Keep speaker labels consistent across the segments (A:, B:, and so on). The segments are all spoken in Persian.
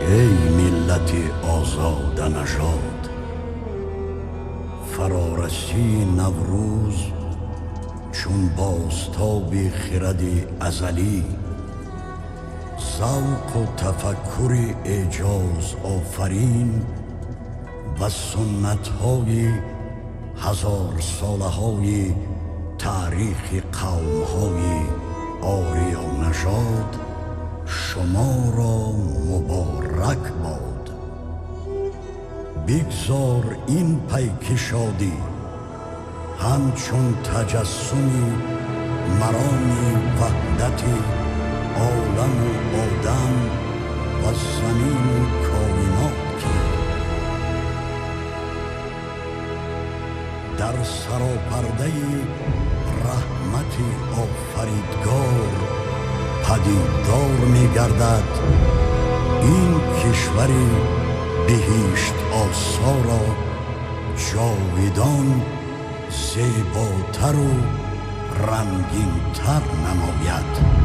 A: ای ملت آزاد نژاد، فرارسی نوروز چون بازتاب خرد ازلی، ذوق و تفکر اعجاز آفرین و سنت‌های هزار ساله های تاریخ قوم‌های آریا نژاد شما را مبارک باد. بگذار این پیک شادی همچون تجسمی مرام وحدت عالم و آدم و زمین و کائنات که در سراپرده رحمت آفریدگار پدیدار می گردد. این کشور بهشت آسا را جاودان زیباتر و رنگین‌تر نماید.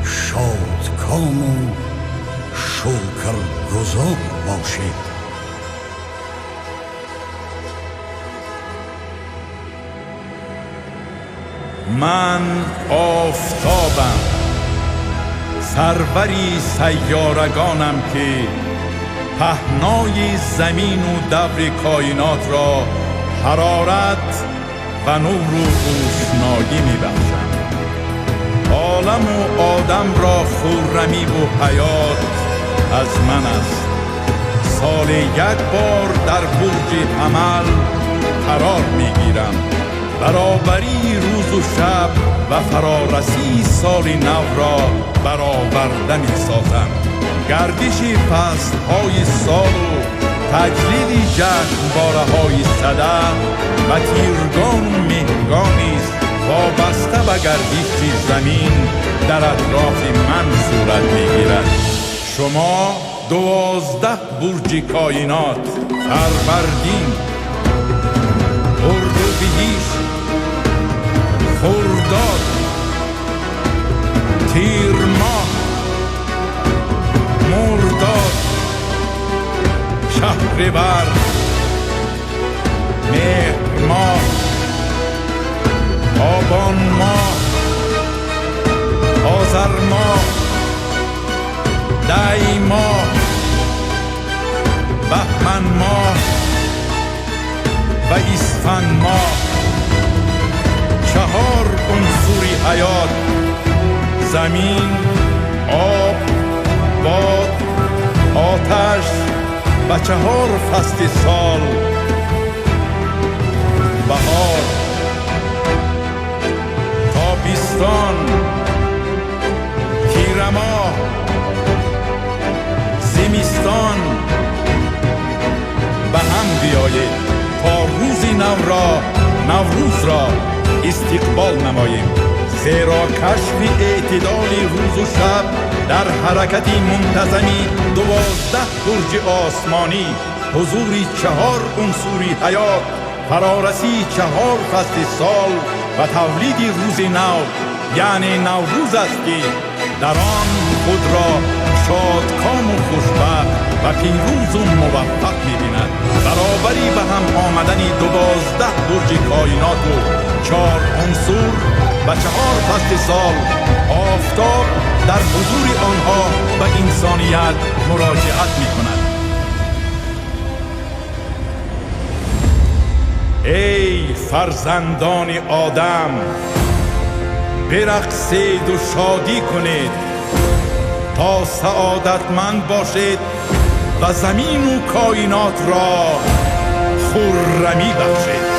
A: شادکام و شکرگزار باشید.
B: من آفتابم، سروری سیارگانم که پهنای زمین و دور کائنات را حرارت و نور و روشنایی می‌بخشم. عالم و آدم را خرمی و حیات از من است. سال یک بار در برج حمل قرار می‌گیرم. برابری روز و شب و فرارسی سال نو را برآورده می‌سازم. گردش فصل‌های سال و تجلیل جشنواره‌های صدف و تیرگان و مهرگانی است وابسته به گردش زمین در اطراف من صورت می‌گیرد. شما 12 برج کائنات، فروردین، اردیبهشت، خرداد، تیر ماه، مرداد، شهریور، مهر ماه، آبان ماه، آذر ماه، دی ماه، بهمن ماه و اسفند ماه. 4 عنصر حیات: زمین، آب، باد، آتش و 4 فصل سال: بهار، تابستان، تیر ماه، زمستان. به هم بیایید تا روز نوروز را استقبال نماییم، زیرا کشف اعتدال روز و شب در حرکت منتظمی 12 برج آسمانی، حضور 4 عنصر حیات، فرارسی 4 فصل سال و تولید روز نو یعنی نوروز است که در آن خود را شادکام و خوشبخت و پیروز و موفق می‌بیند. برابری به هم آمدن 12 برج کائنات و 4 عنصر و 4 فصل سال، آفتاب در حضور آنها به انسانیت مراجعت می‌کند. ای فرزندان آدم، برقصید و شادی کنید تا سعادتمند باشید و زمین و کائنات را خرمی بخشید.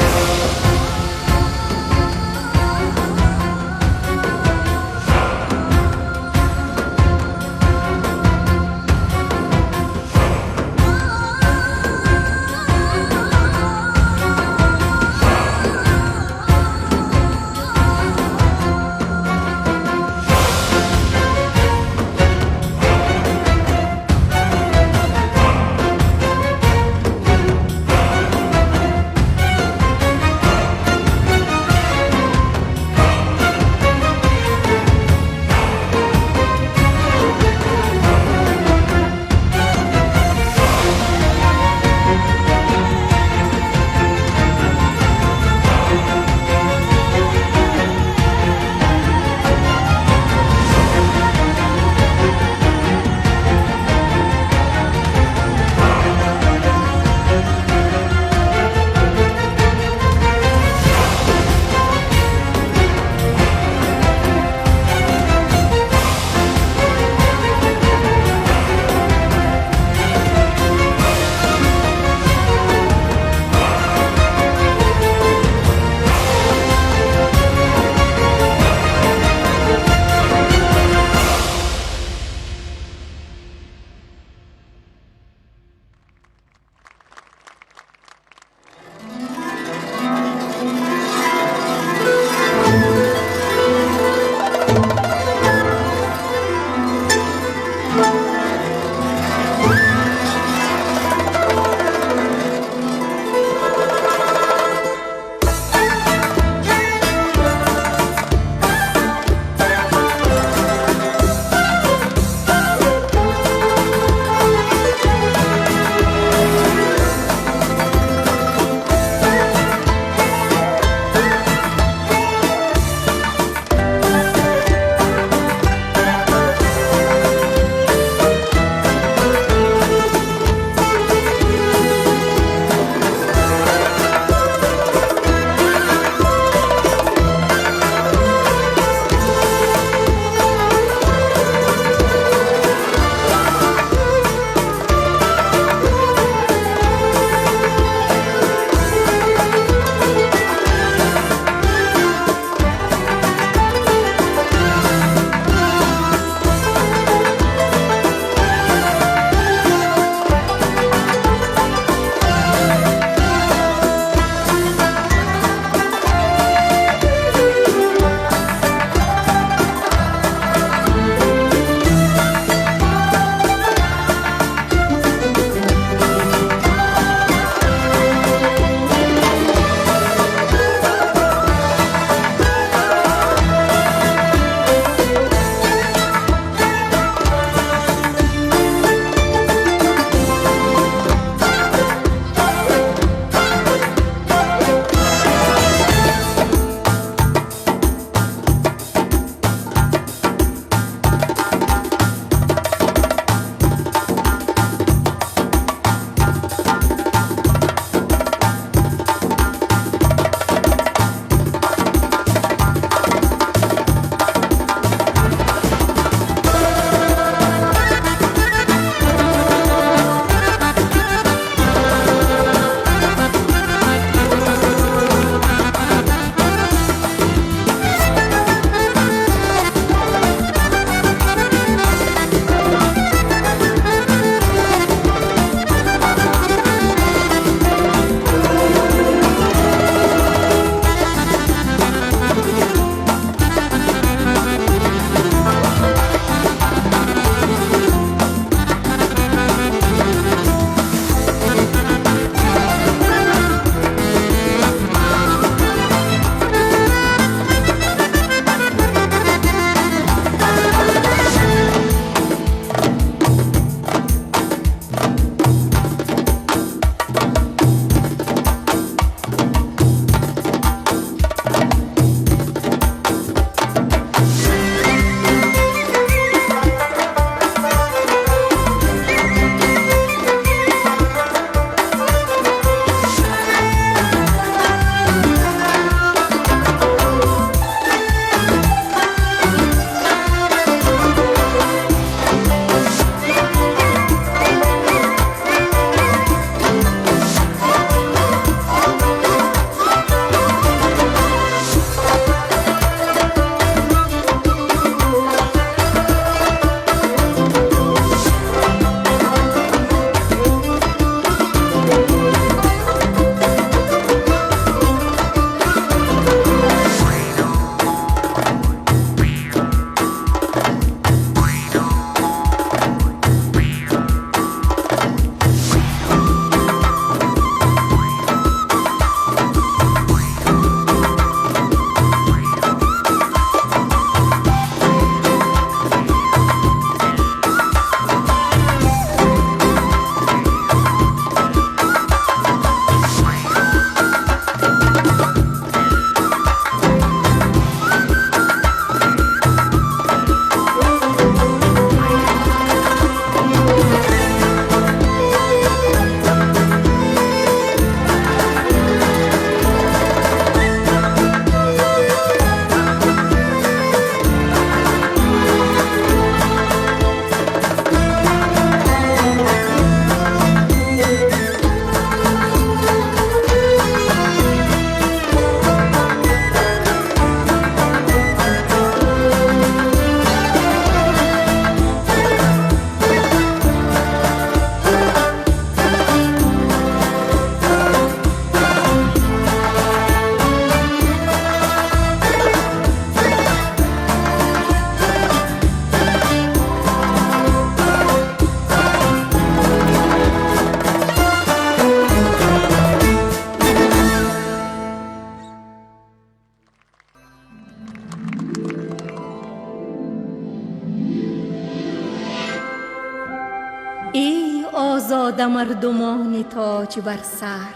C: ای آزاده مردمان تاج بر سر،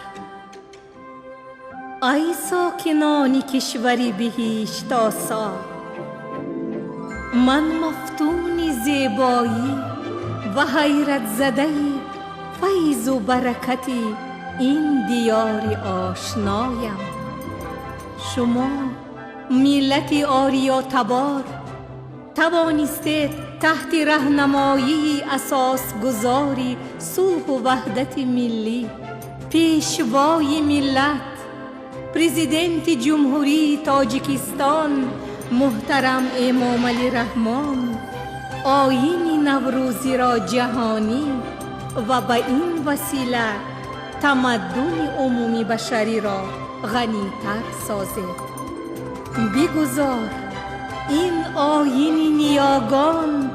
C: ای ساکنان کشوری بهشت تا سا، من مفتون زیبایی و حیرت زده فیض و برکت این دیار آشنایم. شما ملت آریا تبار توانستید تحت راهنمایی اساس گذاری صلح و وحدت ملی پیشوای ملت پرزیدنت جمهوری تاجیکستان محترم امام علی رحمان آیین نوروزی را جهانی و به این وسیله تمدن عمومی بشری را غنی‌تر سازید. بگذار این آیین نیاگان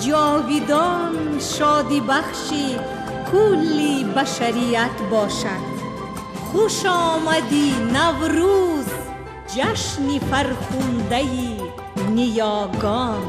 C: جاویدان شادی بخشی کلی بشریت باشد. خوش آمدی نوروز، جشن فرخنده نیاگان.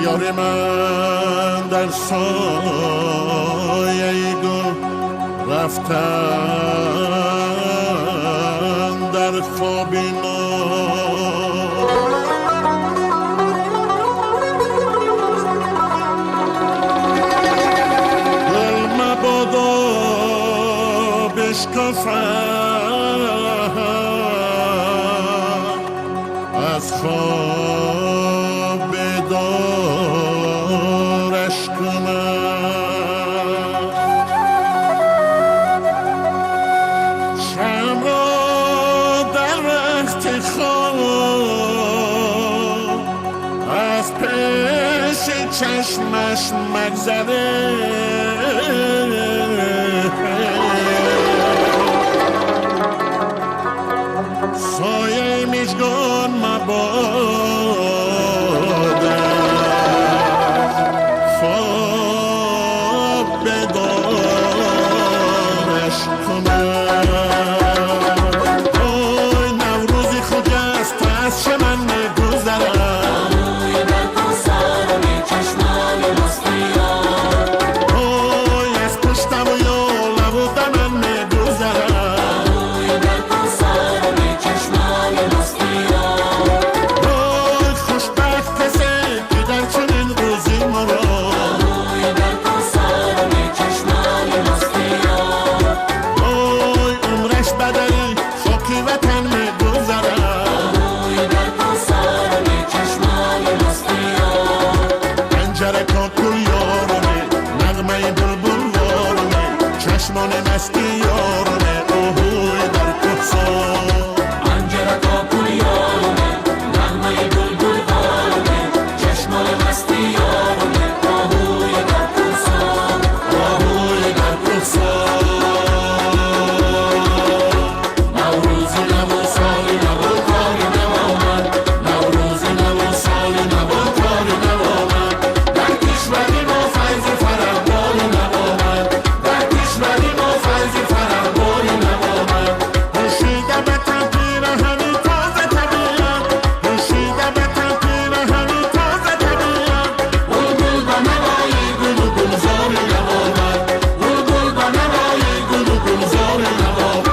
D: یار من در سایه گل رفتن در خواب دل مبادا بشکافم از خواب دارش کنم. شم را در وقت خواب از پیش چشمش مگذره، سایه مژگان مبادش خواب بدارش کنم. اوی نوروزی خجست از من میگذرم،
E: اوی در کنسرم چشمای مستیان،
D: اوی از پشتم و یال نبود من میگذرم،
E: اوی در کنسرم چشمای مستیان،
D: اوی خوشبخت کسی که در چنین روزی مرا،
E: اوی در کنسرم چشمای مستیان،
D: اوی عمرش بدلی خاکی وطن میگذرم،
E: اوی در کنسرم چشمای مستیان،
D: پنجره کاکل یارونه نغمه بلبل وارونه چشمان مستی یارونه اوهوی در کفسان.
E: پنجره کاکل یارونه نغمه بلبل وارونه چشمان مستی یارونه آهوی در کنسان،
D: آهوی در کفسان.
E: نوروزی نو سالی نو کاری نو آمد، نوروزی نو سالی نو کاری نو آمد، در کشوری ما فیض فرحباری نو آمد، در کشوری ما فیض فرحباری نو آمد.
D: پوشیده به تنپیر همین تازه طبیعت، پوشیده به تنپیر همین تازه طبیعت،
E: بلبل به نوای گل و گلزاری نو آمد، بلبل به نوای گل و گلزاری نو آمد.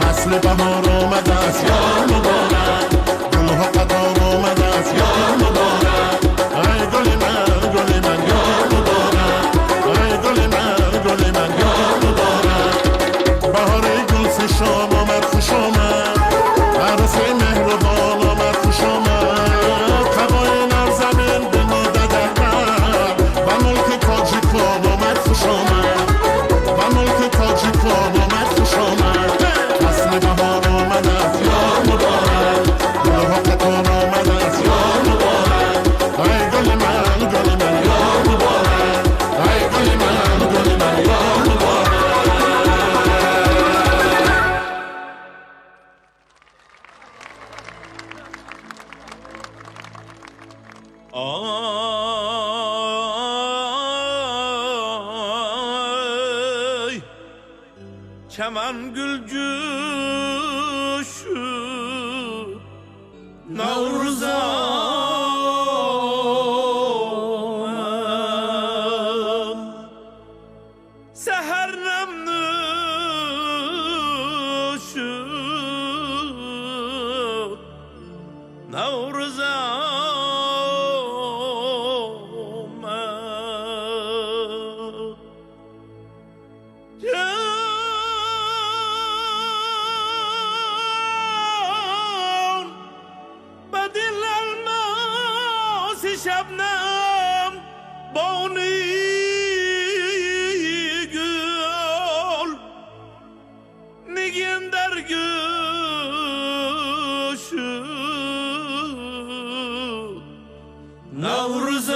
D: فصل بهار آمده است یار مبارک، گلها قطار آمده است یار مبارک، ای گل من یار مبارک، ای گل من یار مبارک. بهار گل فشان آمد خوش آمد، عروس مهربان آمد خوش آمد، قبای نرزمین بنیده در بر و ملک تاجیکان آمد خوش آمد، و ملک تاجیکان آمد خوش آمد. فصل بهار آمد است یار مبارک، گلها قطار آمد است یار مبارک، ای گل من یار مبارک، ای گل من
F: چمن گلجوش نوروز آمد سحر نمنوش نوروز آمد جان بدل الماس شبنم بانی گل نگین در گوش نوروز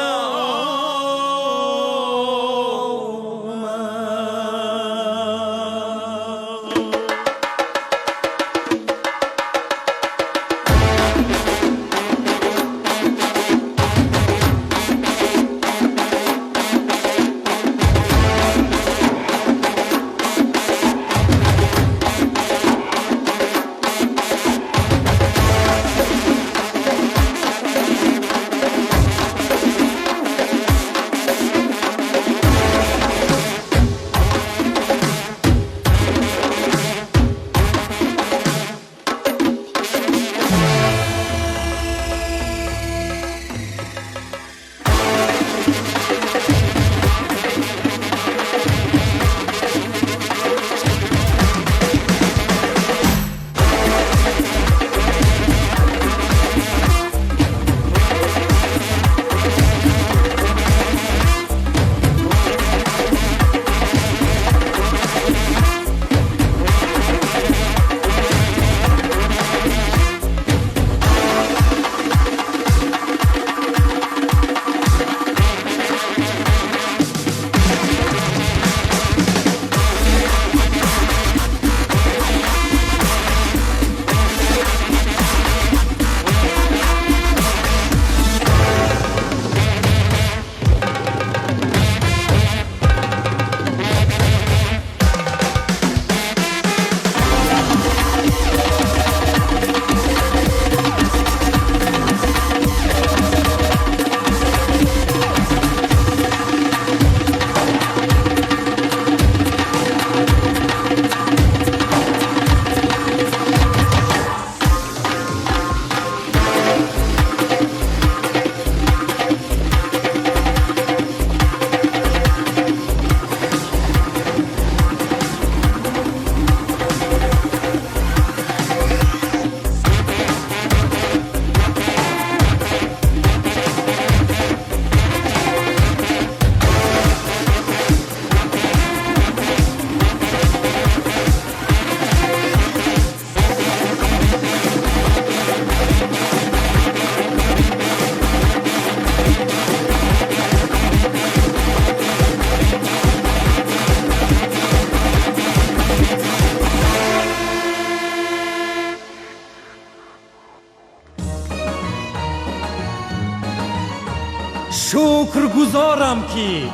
G: شکرگزارم که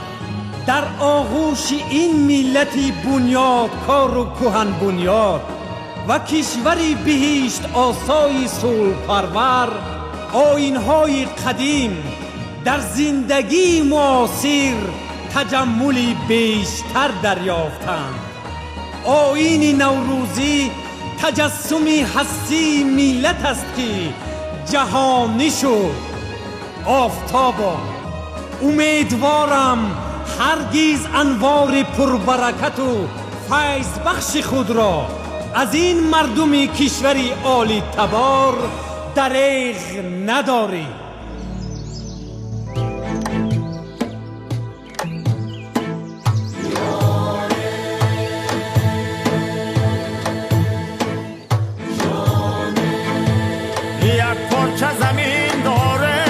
G: در آغوش این ملتی بنیادکار و کهن بنیاد و کشوری بهشت آسای صلح پرور آیین‌های قدیم در زندگی معاصر تجملی بیشتر دریافتند. آیین نوروزی تجسم هستی ملت است که جهانی شد. آفتابا امیدوارم هرگز انوار پربرکت و فیض بخش خود را از این مردم کشوری عالی تبار دریغ نداری.
F: یک پارچه زمین داره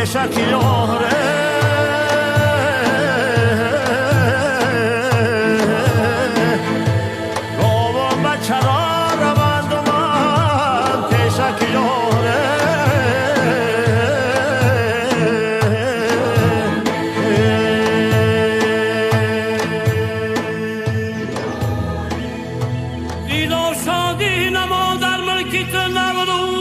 F: کشک یاره گاوم بچه را روند و من کشک یاره
H: اینا شادی نما در ملکیت نوروز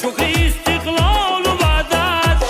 H: شکر استقلال و وحدت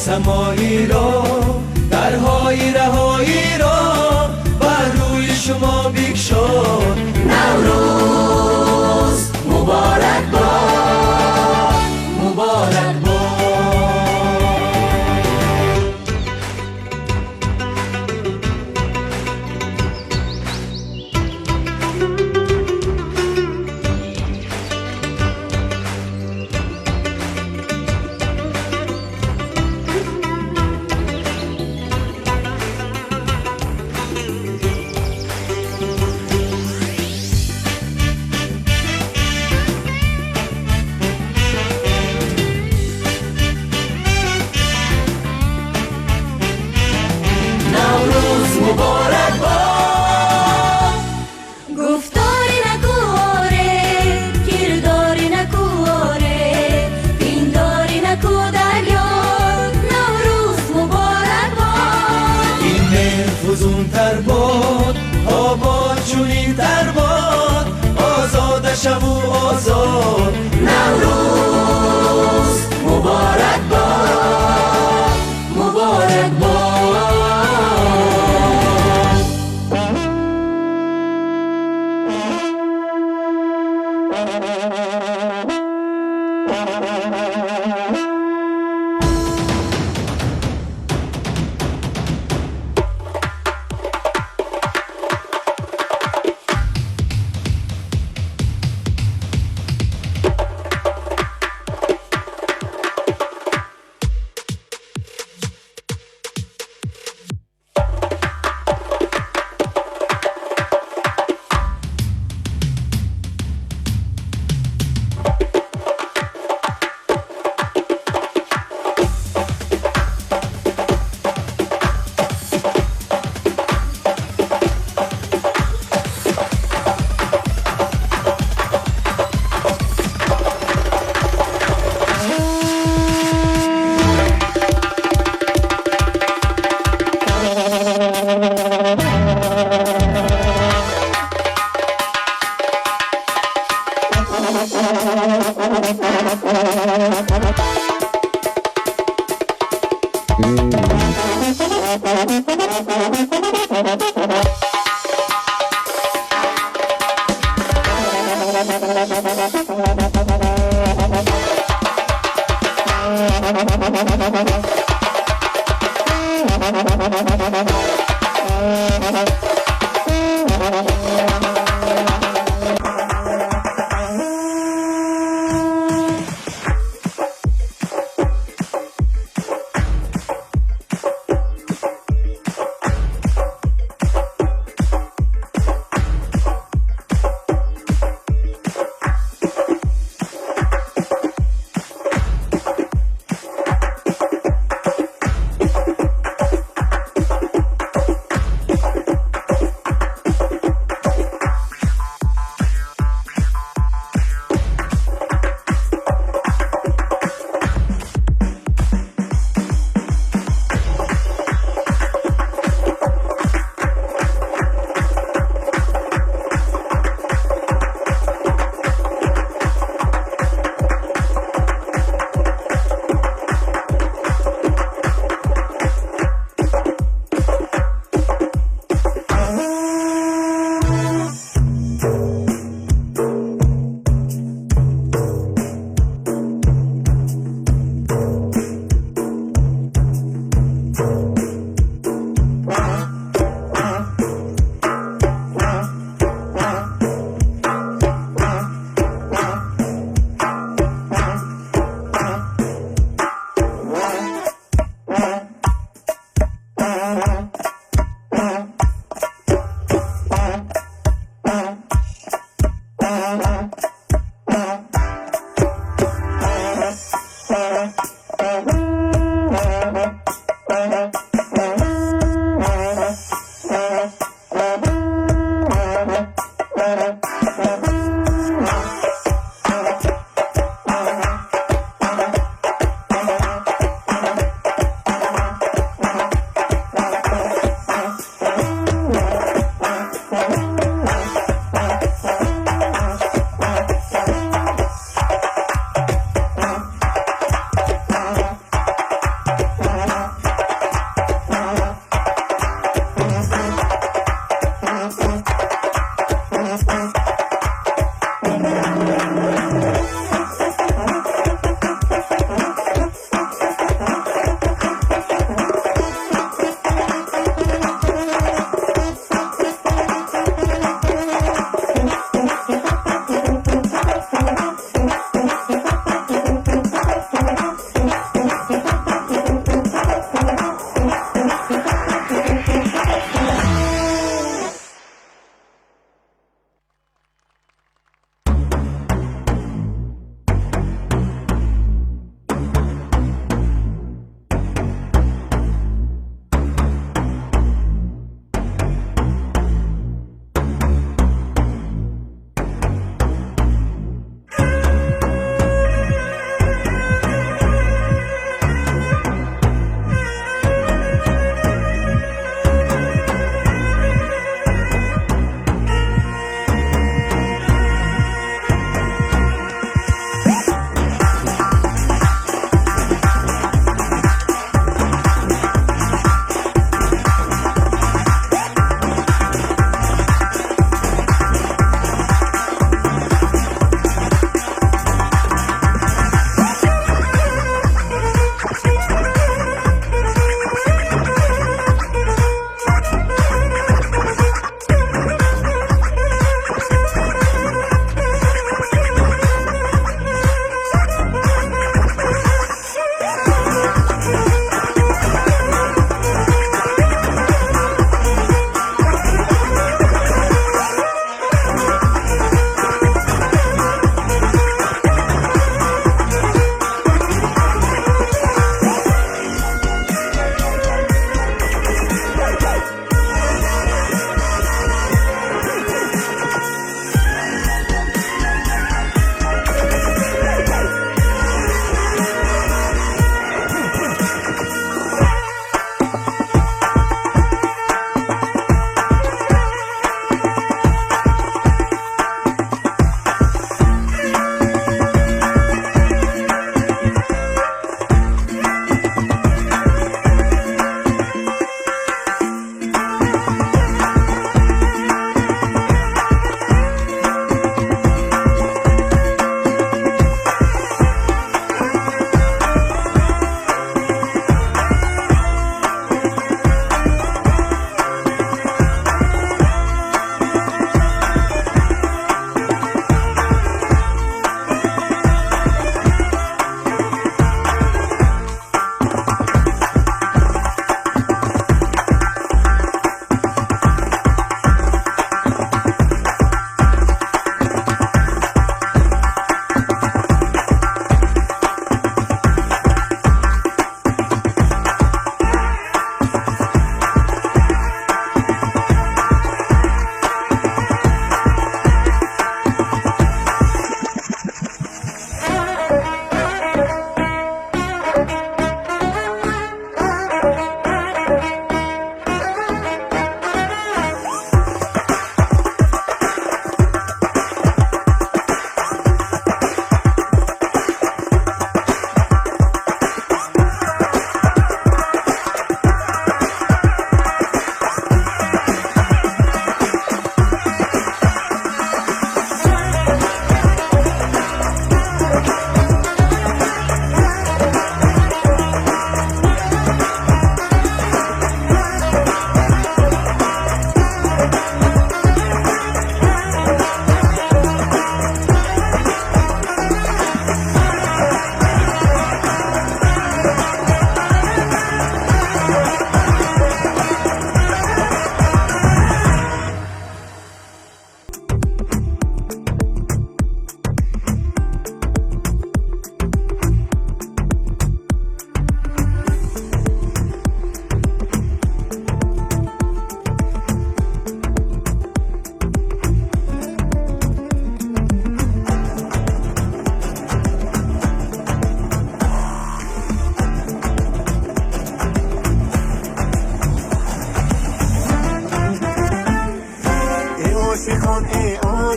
I: سمایی را درهای رهایی را بر روی شما بگشاد.
E: نوروز مبارک باد،
I: مبارک باد.
E: مبارک باد.
C: گفتاری نکواره، کرداری نکواره، دینداری نکو دریار. نوروز مبارک باد.
I: این مهر فزون تر باد، آباد چونین تر باد، آزاد شو و آزاد.
E: نوروز مبارک باد، مبارک باد.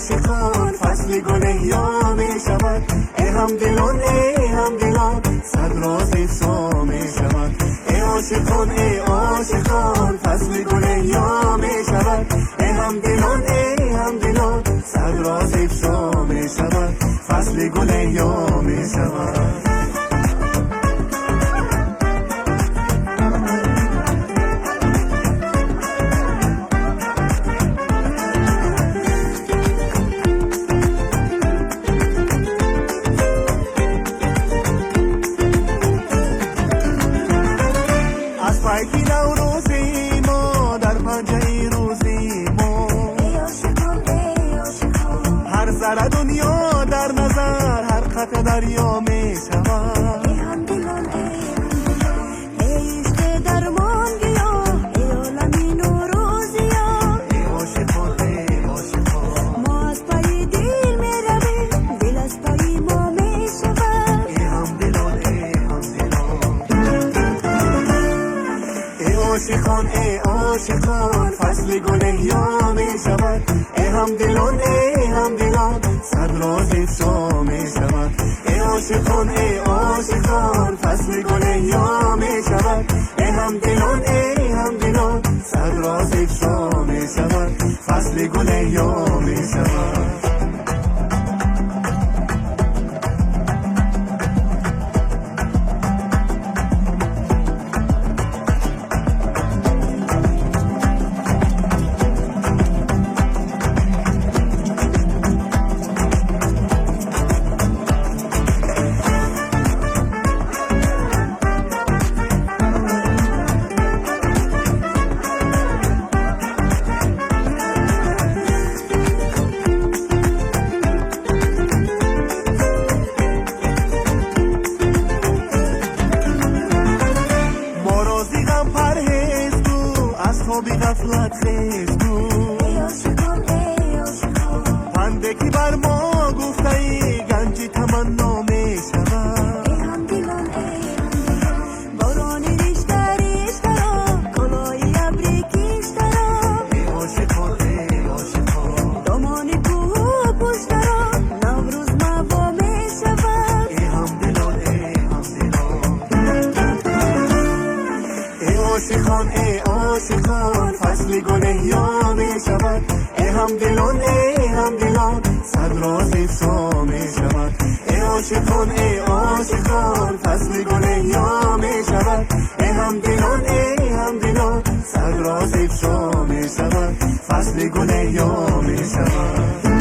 J: عاشقان فصل گل احیا می شود ای همدلان ای همدلان صد راز افشا می شود ای عاشقان فصل گل احیا می شود ای همدلان صد راز افشا می شود فصل گل احیا می شود در دنیا در نظر هر خط دریا می شود ای همدلان ای عشق درمان گیا ای عالمی نوروزیا ای عاشقان ما از پای دل می رویم دل از پای ما می شود ای همدلان ای عاشقان فصل گل احیا می شود ای همدلان صد راز افشا می شود ای عاشقان فصل گل احیا می شود ای همدلان صد راز افشا می شود فصل گل احیا می شود بی غفلت خیز گو پنده که بر ما گفته ای گنجی تمنا می شود باران ریشتر کلای ابری کشتر ای عاشقان دامان کوه پشتر نوروز موا می شود ای همدلان ای عاشقان فصل گل احیا می شود ای همدلان صد راز افشا می شود ای عاشقان فصل گل احیا می شود ای همدلان صد راز افشا می شود فصل گل احیا می شود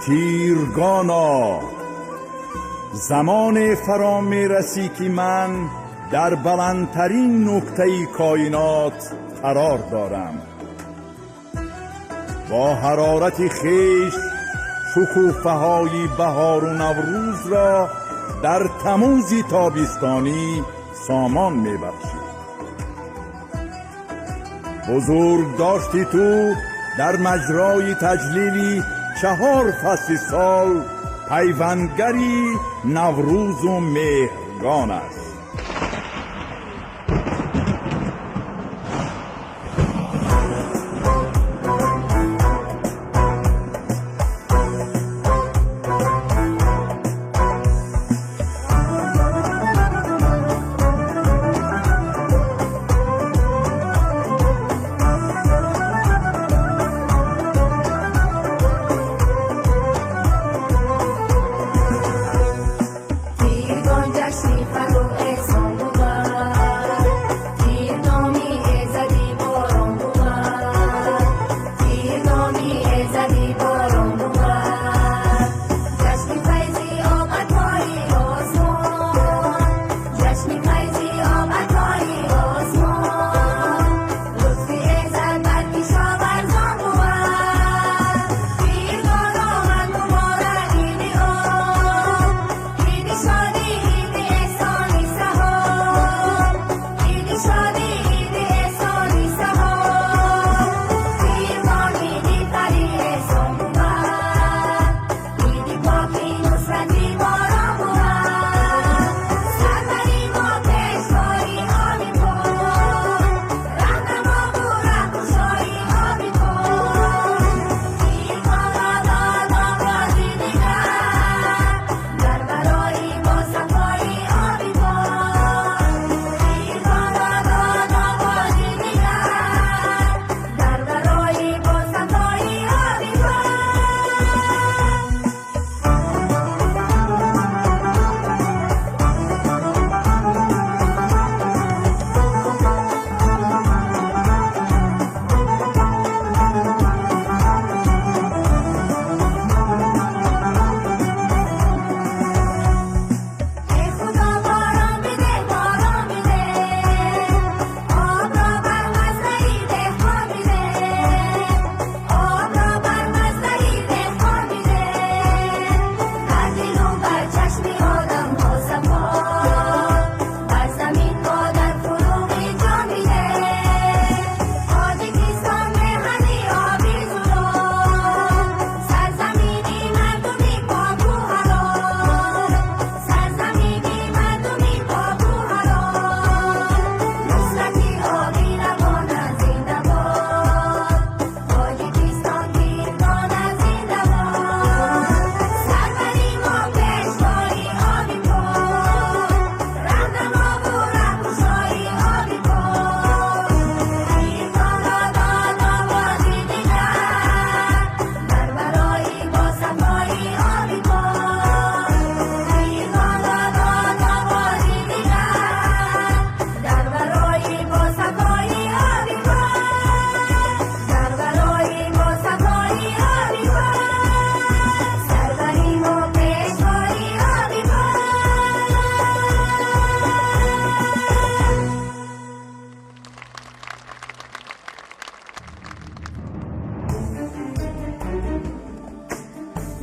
B: تیرگانا، زمان فرا می رسی که من در بلندترین نقطه کائنات قرار دارم. با حرارت خیش شکوفه های بهار و نوروز را در تموز تابستانی سامان می بخشی. بزرگ داشتی تو در مجرای تجلیلی 4 فصل سال پیوندگری نوروز و مهرگان است.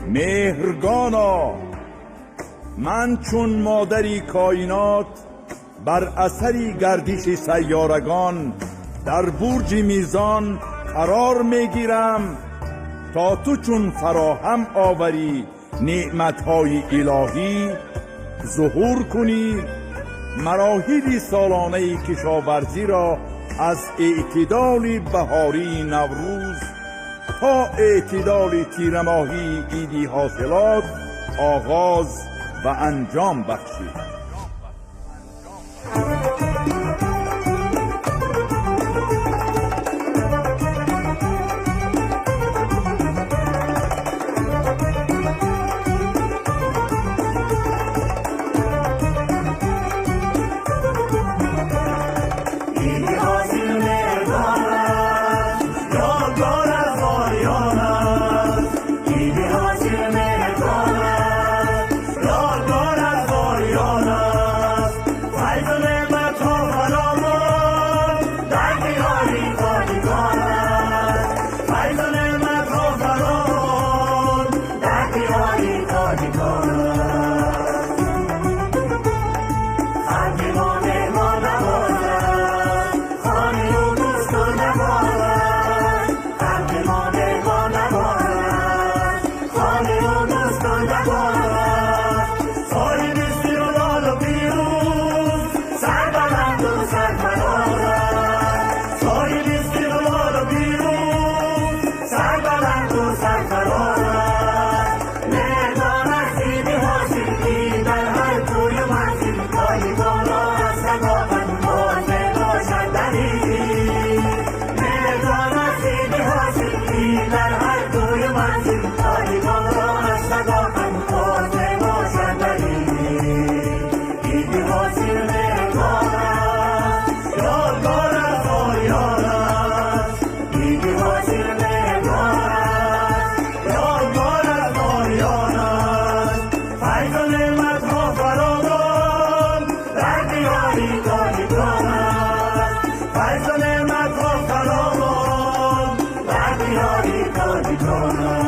B: مهرگانا، من چون مادری کائنات بر اثری گردش سیارگان در برج میزان قرار میگیرم تا تو چون فراهم آوری نعمتهای الهی ظهور کنی، مراحل سالانه کشاورزی را از اعتدال بهاری نوروز تا اعتدال تیر ماهی عیدی حاصلات آغاز و انجام بخشید.
F: یادگار از بایان است، ایدی حاصل
J: دیواری تاجیکان خندیمان ما نباشد خانه و دوست و نباشد خندیمان ما نباشد خانه و دوست و نباشد سالی بیستی و لال و پیروز سر بلند و سر فرارد سالی بیستی و لال و پیروز سر بلند و سر فرارد مردان از دیدی حاصلی در هر توی منزل پایی بالا از سقافت بازه باشد دلیلی مردان از دیدی حاصلی در هر توی منزل پایی بالا از سقافت بازه باشد دلیلی دیدی حاصل مردان است یادگار از آریان است دیدی حاصل مردان است یادگار از آریان است فیض و نعمت ها فراوان در دیاری تاجیکان است فیض و نعمت ها فراوان در دیاری تاجیکان است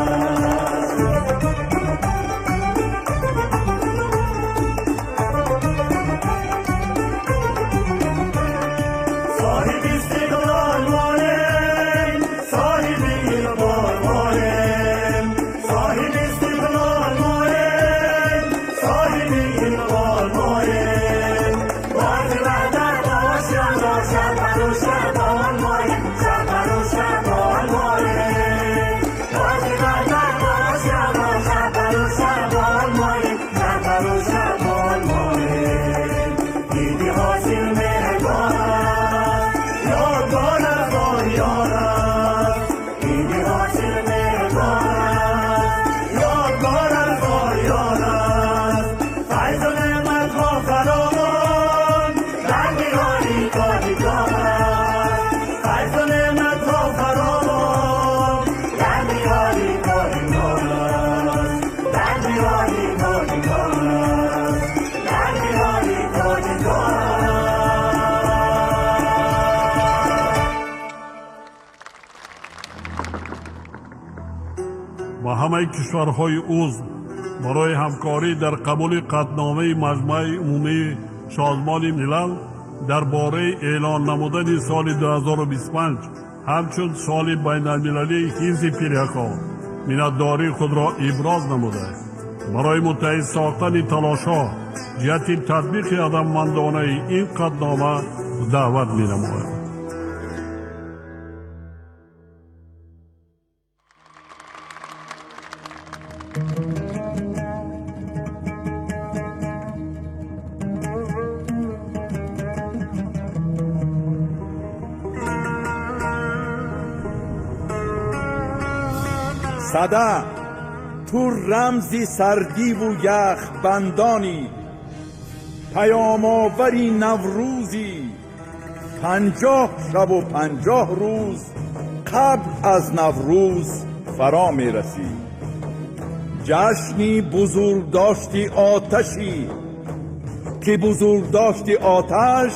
J: صاحب استقلال مانیم صاحب اقبال مانیم صاحب استقلال مانیم صاحب اقبال مانیم باز وحدت باشد شب و شبان مانیم شب و شبان مانیم باز وحدت باشد شب و شبان مانیم شب و شبان مانیم دیدی حاصل مهربان است یادگار از آریان است دیدی حاصل مهربان است یادگار از آریان است فیض و نعمت ها فراوان در دیاری تاجیکان است فیض و نعمت ها فراوان در دیاری تاجیکان است در دیاری تاجیکان است در دیاری تاجیکان است
D: با همه کشورهای عضو برای همکاری در قبول قطعنامه مجمع عمومی سازمان ملل درباره اعلان نمودن سال 2025 همچون سال بین المللی حفظ پیرکان منتداری خود را ابراز نموده برای متحد ساختن تلاش‌ها جهت تطبیق هدفمندانه این قطعنامه دعوت می‌نماید.
B: صدع تو رمزی سردی و یخ بندانی پیام آوری نوروزی 50 شب و 50 روز قبل از نوروز فرا می رسی جشنی بزرگ داشتی آتشی که بزرگ داشتی آتش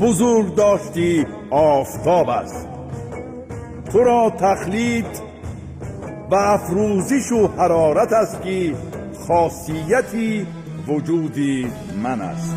B: بزرگ داشتی آفتاب است تو را تخلید و افروزش و حرارت است که خاصیتی وجودی من است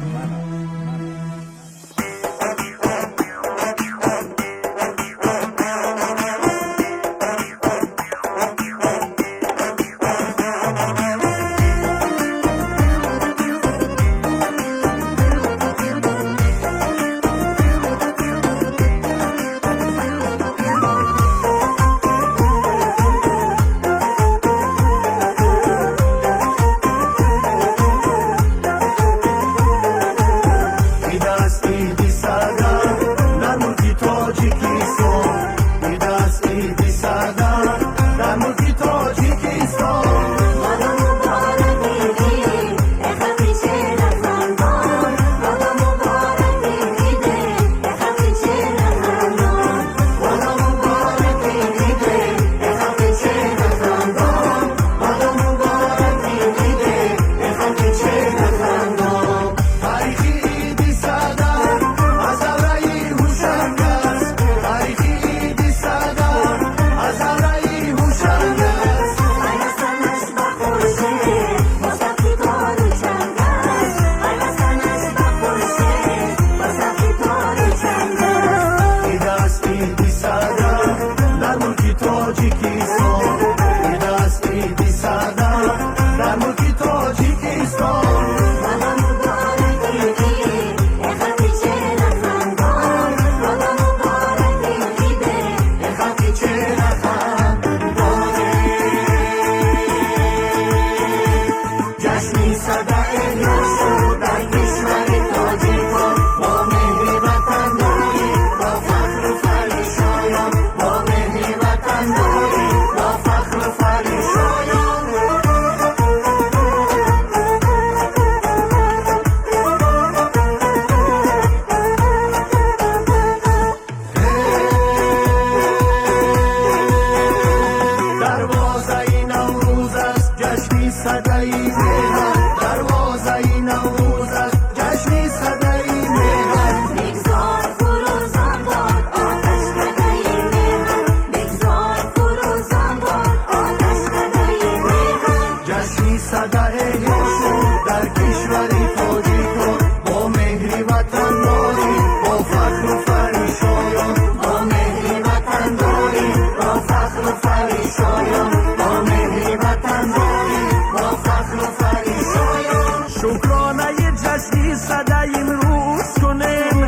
I: جشنی صدای مهر دروازه نوروز است جشنی صدای مهر
J: بگذار فروزان باد آتش صدای مهر بگذار فروزان باد آتش صدای مهر
I: جشنی صدای یوسف در کشوری تاجی تو با مهری وطن داری با فخر و فریشایان
J: با مهری وطن داری با فخر و فریشایان با مهری وطن داری با فخر و فریشایان
I: شکرانه جشنی صدای امروز کنیم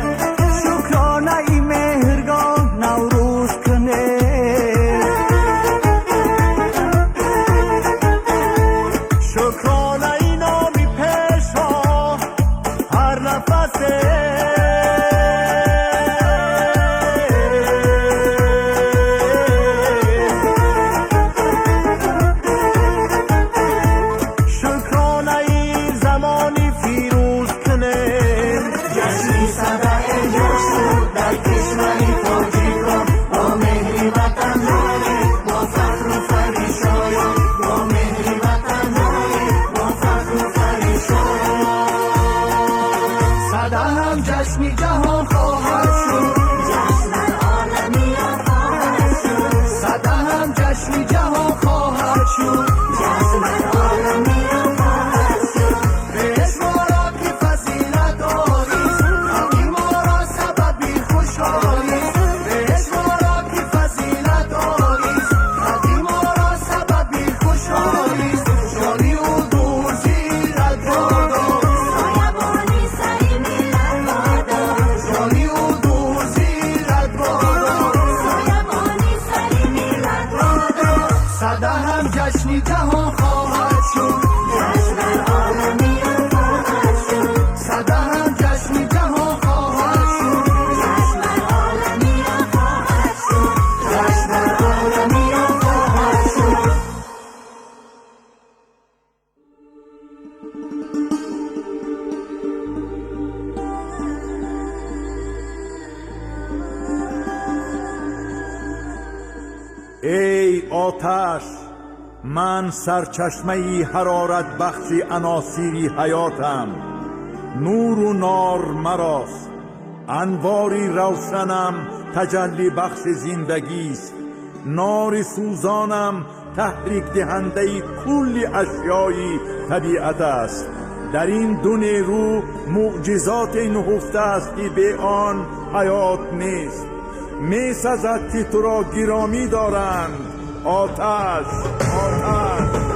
I: شکرانه مهرگان نوروز کنیم شکرانه نامی پیشا هر نفسه شکرانه زمانی فیروز کنیم
J: جشنی صدای یوسف در کشوری تاجی کن با مهری وطن داری با فخر و فریشایان با مهری وطن داری با فخر و فریشایان
I: صدا هم جشنی جهان خواهد شد
J: جشن عالمی خواهد شد
I: صدا هم جشنی جهان خواهد شد
J: جشن عالمی خواهد شد
I: بهش ما را که فضیلت آریست حقی ما را سببی خوشحالیست بهش ما را که فضیلت آریست حقی ما را سببی خوشحالیست شادی و دور زیرت بادا
J: سایبانی سری ملت بادا
I: شادی و دور زیرت بادا
J: سایبانی سری ملت بادا
I: صدا هم جشنی جهان خواهد شد
J: جشن عالمی خواهد شد
I: صدا هم جشنی جهان خواهد شد
J: جشن عالمی خواهد شد
I: جشن عالمی خواهد شد
B: ای آتش من سرچشمه حرارت بخشی عناصری حیاتم نور و نار مراست انواری روشنم تجلی بخش زندگی است نار سوزانم تحریک دهنده کل اشیای طبیعت است در این دو نیرو معجزات نهفته است که به آن حیات نیست می سزد که تو را گرامی دارند آتش آتش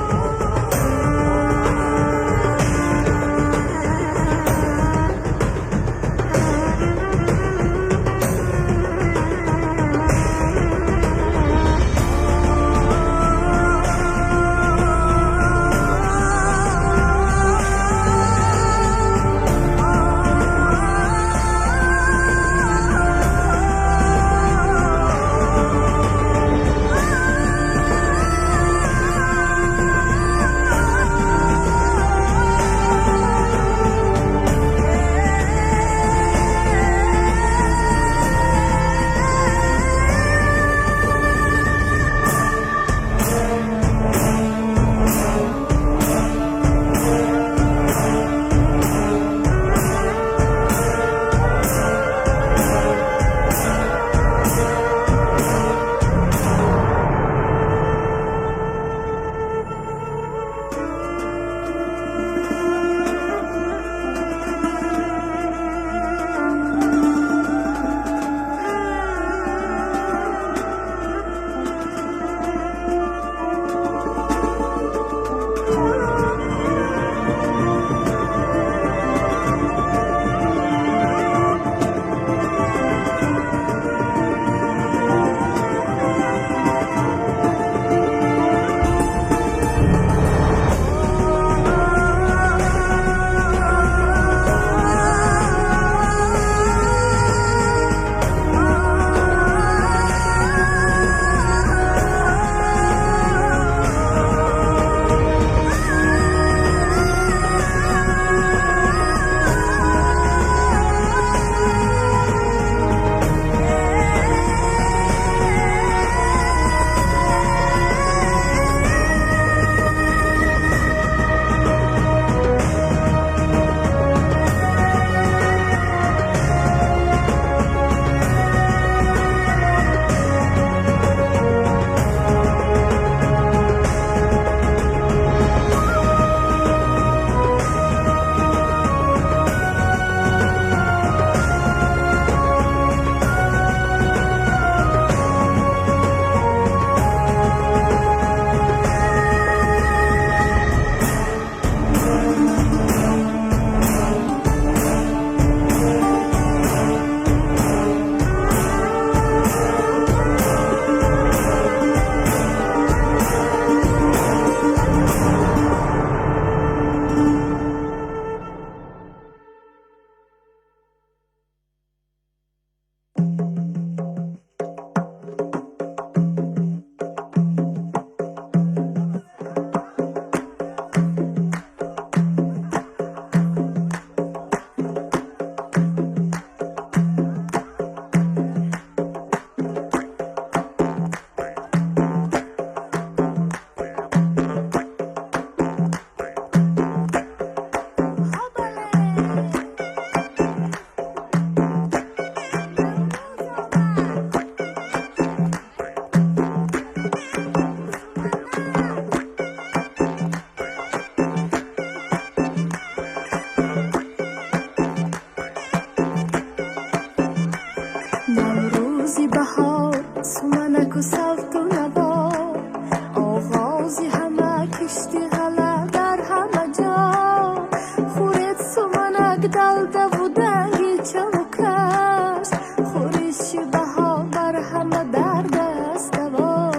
J: دلده و دنگی چوکش خورشی بها بر همه درد است دوا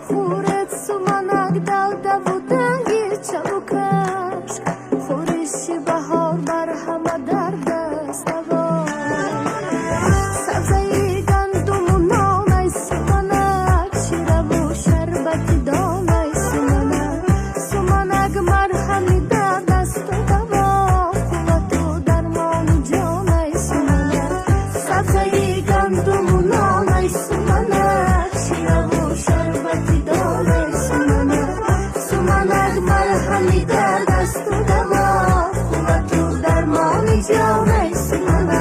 J: خورت سمنک دلده و دنگی چوکش خورشی بها بر همه درد است دوا سبزه گندم و نان سمنک شیره و شربت دان سمنک سمنک مرهمی درد است و دوا قوت و درمان جان سمنک سبزه گندم و نان سمنک شیره و شربت دان سمنک سمنک مرهمی درد است و دوا قوت و درمان جان سمنک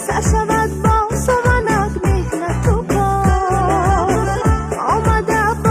J: سر شود با سمنک مهنت و کار آمده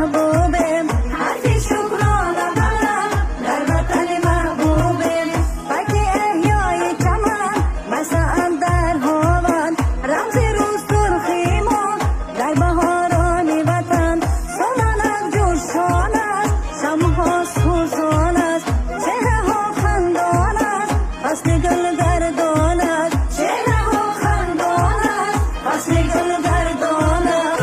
J: محبوبم حرفی شکرانه دارم در وطن محبوبم فکر احیای چمن مثلا در هاون رمز روز سرخیمون در بهاران وطن سنن از جوشان است شمها سوزان است چهره ها خندان است فصل گل گردان است چهره ها خندان است فصل گل گردان است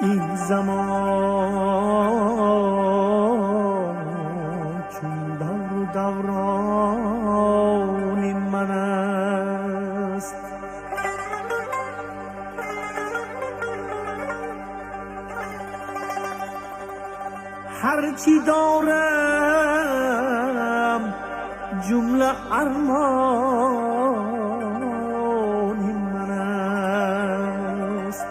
F: این زمان چون دور دوران این من است هرچی دارم جمله ارمانی من است.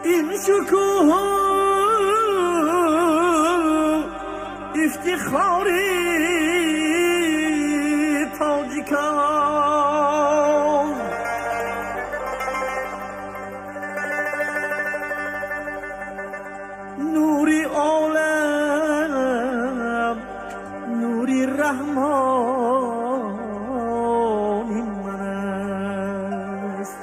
F: این شکوه افتخاری تاجیکان، نوری عالم، نوری رحمان این من است.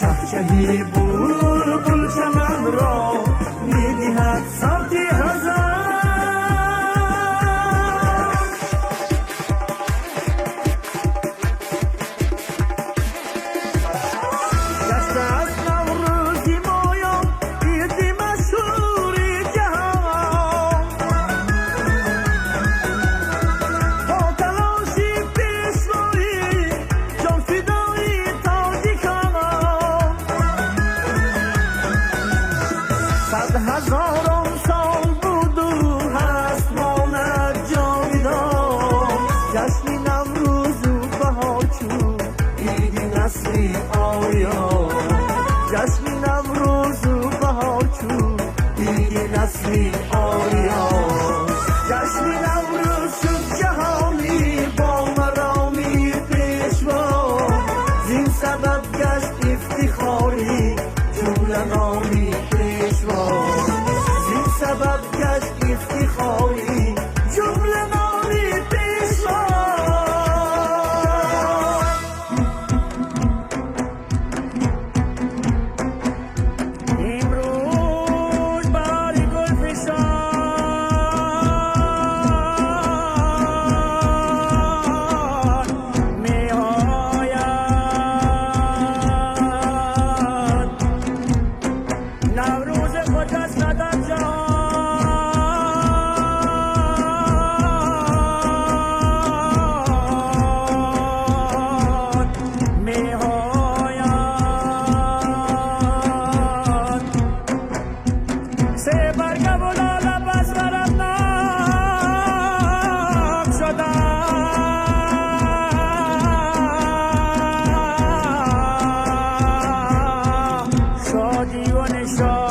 F: چهچهی بلبل چمن را می‌دهد صوتی هزار. جشن از نوروزی مایان عیدی مشهوری جهان، با تلاشی پیشروی جان فدایی تاجیکان. صد هزاران سال بود و هست ماند جاویدان، جشن نوروز و بهار چون عیدی نسلی آریان. جشن نوروز و بهار چون عیدی نسلی آریان. جشن نوروز شد جهانی با مرامی پیشوا، زین سبب گشت افتخاری جمله نامی پیشوا. زین سبب گشت افتخاری جمله نامی پیشوا. امروز بهار گلفشان می‌آید، نوروز خود است در جهان می‌آید. سه برگ و لاله بس برندناک شدند، شادی و نشاط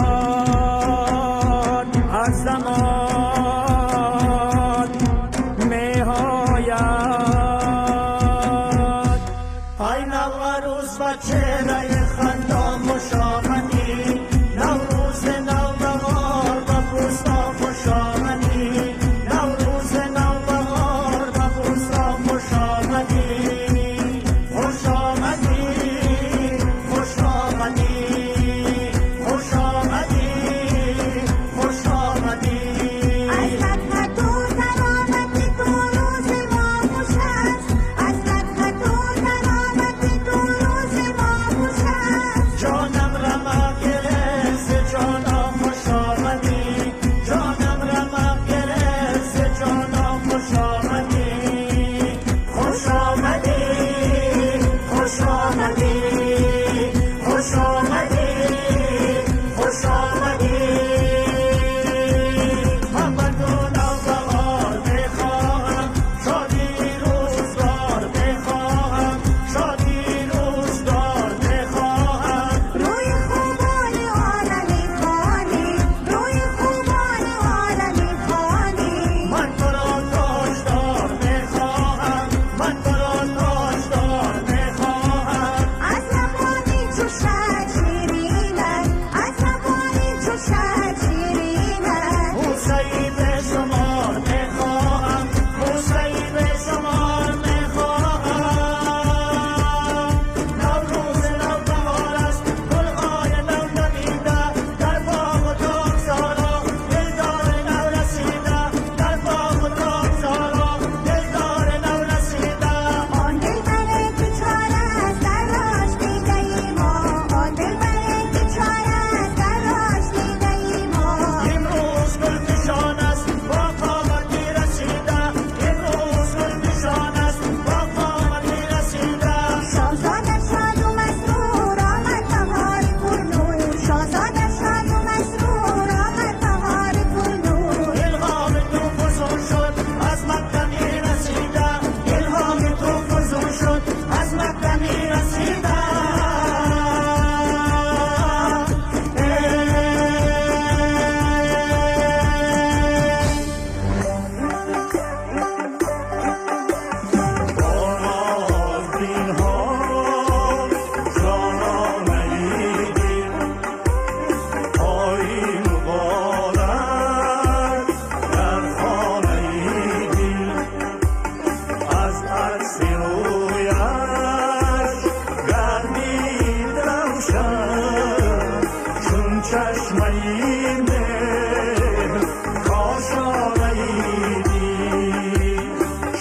F: مهر کاش آریدی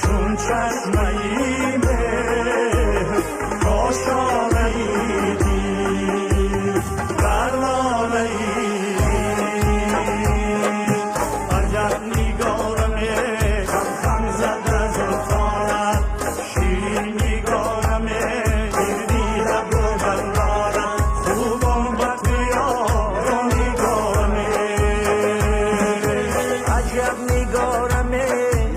F: چون چشمه مهر کاش آریدی پروانه عجب نگارمه خم زده زلفانت شیرین نگارمه گردی لب و بندارم خوبم بد یارم نگارمه عجب نگارمه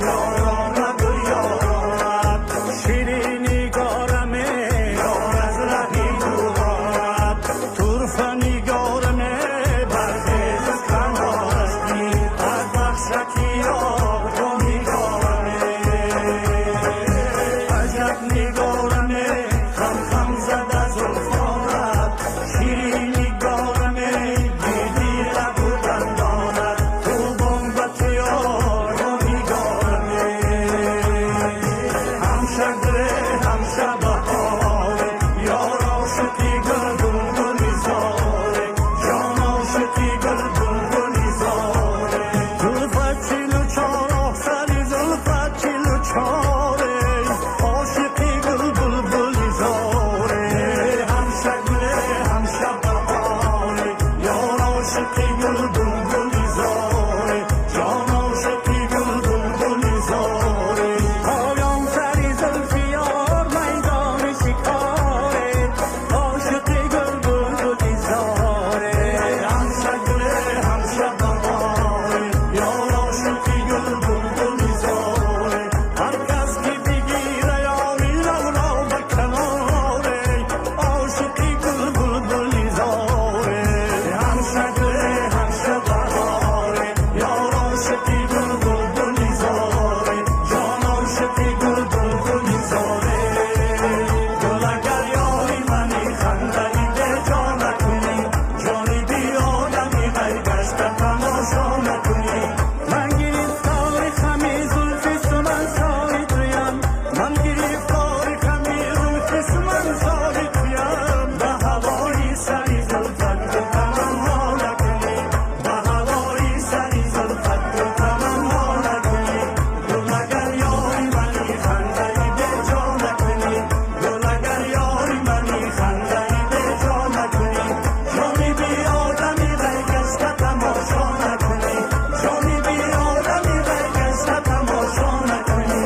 F: یارم و یارم شیرین نگارمه یار از رهی دوارم طرفه نگارمه برخیز کندارستی از بخشکی یارم نگارمه عجب نگارمه خم زده زلفانت شیرین نگارمه دیدی لب و دندانت خوبم به تو یارم نگارمه همشگره همشبهاره یار عاشقی گل بلبلی زاره جان عاشقی گل بلبلی زاره زلفت 44 سری زلفت 44 عاشقی گل بلبلی زاره همشگره همشبهاره یار عاشقی گل بلبلی زاره جان عاشقی گل بلبلی زاره پایان سری زلف یار میدان شکاره عاشقی گل بلبلی زاره همشگره همشبهاره یار عاشقی گل بلبلی زاره هر کس که بگیره یاری رو به کناره عاشقی گل بلبلی زاره همشگره همشبهاره یار عاشقی گل بلبلی زاره جان عاشقی گل بلبلی زاره گل اگر یاری منی خنده به جا نکنی جانی بی آدمی برگشته تماشا نکنی من گرفتار خمی زلف سمن ساری تویم من گرفتار خمی زلف سمن ساری تویم به هوای سری زلفت تو تمام نکنی به هوای سری زلفت تو تمام نکنی گل اگر یاری منی خنده به جا نکنی گل اگر یاری منی خنده به جا نکنی جانی بی آدمی برگشته تماشا نکنی جانی بی آدمی برگشته تماشا نکنی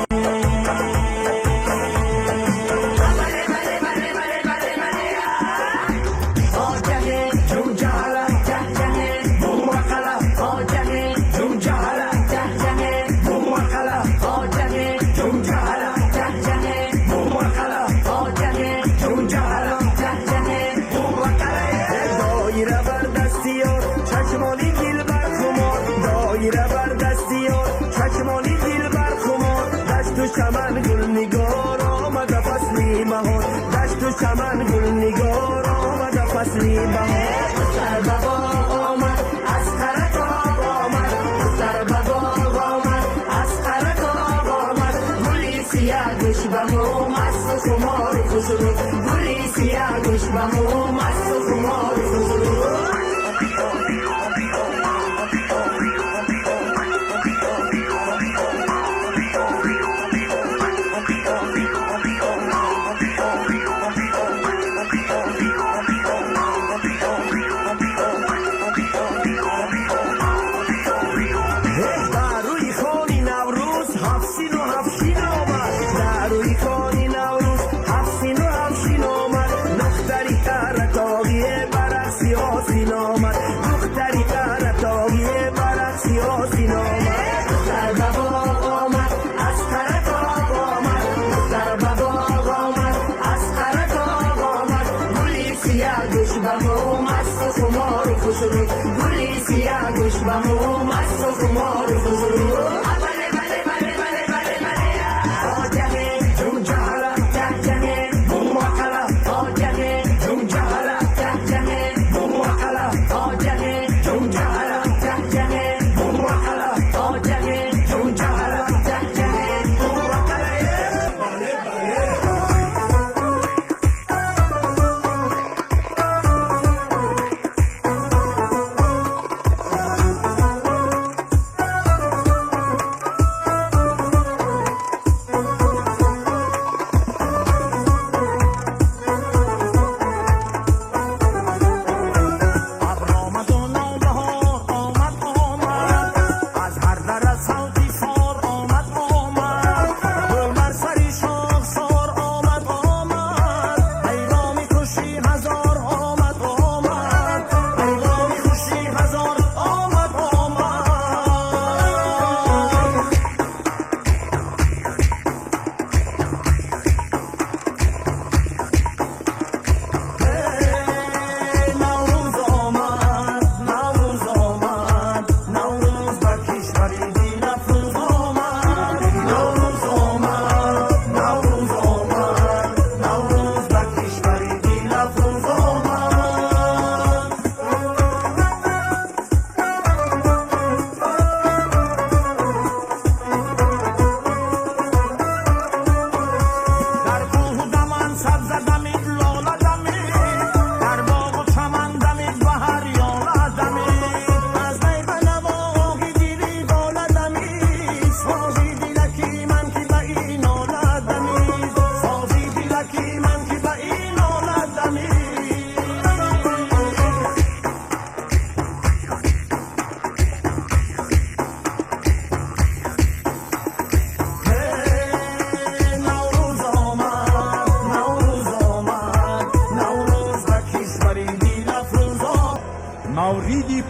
I: آجه جون جهره جهجهه بومقله آجه جون جهره جهجهه بومقله آجه جون جهره جهجهه بومقله آجه جون جهره جهجهه بومقله
F: دایره بر دستیار چشمانی گل بر خمار دایره بر دستیار چشمانی گل بر خمار دشت و چمن گل نگار آمده فصلی بهار دشت و چمن گل نگار آمده فصلی بهار
I: سر به باغ آمد از خرکاب آمد سر به باغ آمد از خرکاب آمد گلی سیاه گوش به مو مست و خمار خسرو گلی سیاه گوش به مو مست و خمار خسرو
F: در روی خانی نوروز هفسین و هفشین آمد در روی خانی نوروز هفسین و هفشین آمد دختری قرطاقی برق سیاسین آمد دختری قرطاقی برق سیاسین آمد
I: سر به باغ آمد از خرکاب آمد سر به باغ آمد از خرکاب آمد گلی سیاه گوش به مو مست و خمار خسرو گلی سیاه گوش به مو مست و خمار خسرو بله بله بله بله بله بله آجه جون جهره جهجهه بومقله آجه جون جهره جهجهه بومقله آجه جون جهره جهجهه بومقله آجه جون جهره جهجهه بومقله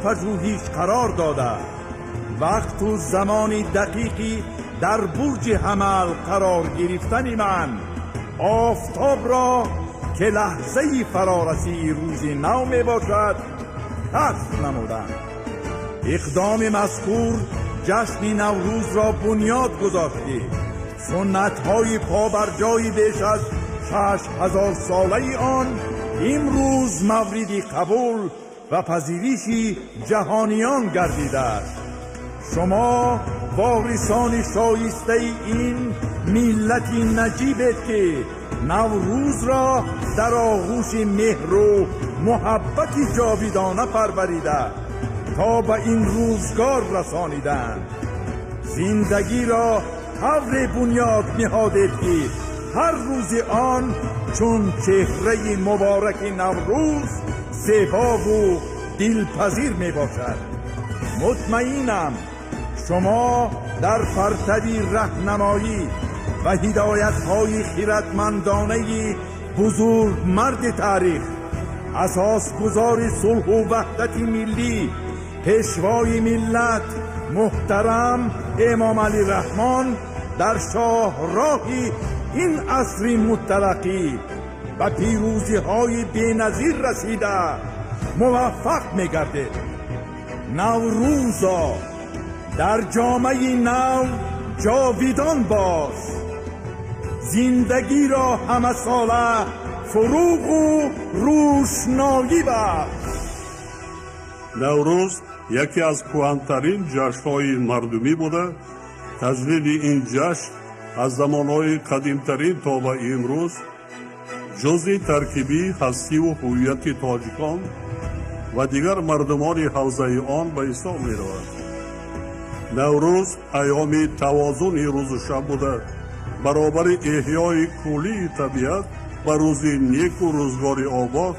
B: پژوهش قرار داده. وقت و زمان دقیقی در برج حمل قرار گرفتن من آفتاب را که لحظه فرارسی روز نو می باشد کشف نمودند. اقدام مذکور جشن نوروز را بنیاد گذاشته. سنت های پا بر جای بیش از 6000 ساله آن امروز مورد قبول و پذیرش جهانیان گردیده است. شما وارثان شایسته این ملت نجیبید که نوروز را در آغوش مهر و محبت جاویدانه پروریده تا به این روزگار رسانیدند. زندگی را طور بنیاد نهادید که هر روز آن چون چهره مبارک نوروز زیبا و دلپذیر می باشد. مطمئنم شما در پرتو راهنمایی و هدایت‌های خردمندانه بزرگ مرد تاریخ، اساسگزار صلح و وحدت ملی، پیشوای ملت محترم امام علی رحمان در شاهراه این عصر مترقی و پیروزی‌های بی‌نظیر رسیده موفق می‌گردید. نوروزا در جامعه نو جاویدان باش، زندگی را همه ساله فروغ و روشنایی بخش.
K: نوروز یکی از کهن‌ترین جشن‌های مردمی بوده. تجلیل این جشن از زمان‌های قدیم‌ترین تا به امروز جزء ترکیبی هستی و هویت تاجیکان و دیگر مردمان حوزه آن به حساب می‌رود. نوروز ایام توازن روز و شب بوده، برابر احیای کلی طبیعت و روز نیک و روزگار آباد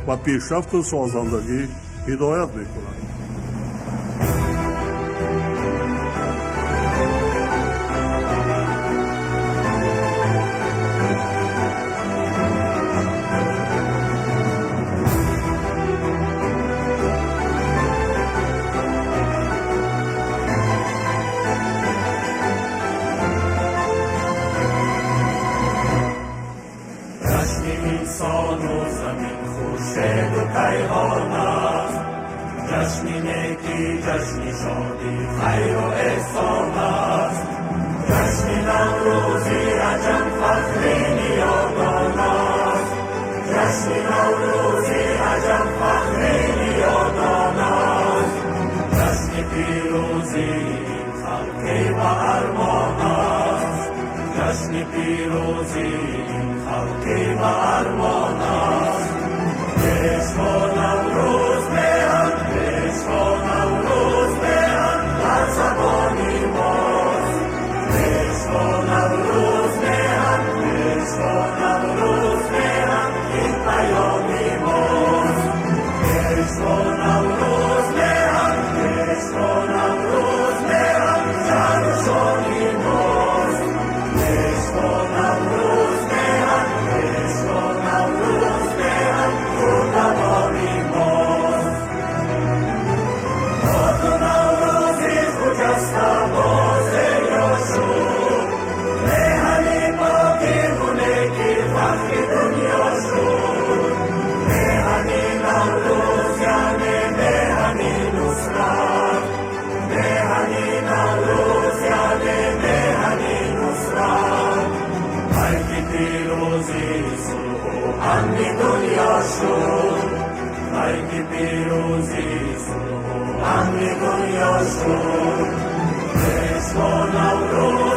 K: و پیشرفت و سازندگی هدایت می‌کند.
H: انسان و زمین خورشید و کیهان است، جشن نیکی، جشن شادی، خیر و احسان است. جشن نوروزی عجب فخری یادان است، جشن نوروزی عجب فخری یادان است. جشن پیروزی خلقی و ارمان است، جشن پیروزی خلقی و ارمان است. عشق و نوروز به هم، عشق و نوروز به هم در زبانی ماست. عشق و نوروز به هم، عشق و نوروز به هم این پیامی ماست. عشق و نوروز به هم، عشق و نوروز به هم شان و شانی ماست. عشق و نوروز به هم، عشق و نوروز به هم خودمانی ماست. باد و نوروزی خجسته باز یا شد، مهنی با گیرونه گیر فخر دنیا شد. مهنی نوروز یعنی مهنی نصرت، مهنی نوروز یعنی مهنی نصرت. بلکه پیروزی صلح و امن دنیا شد، بلکه پیروزی صلح و امن دنیا شد. عشق و نوروز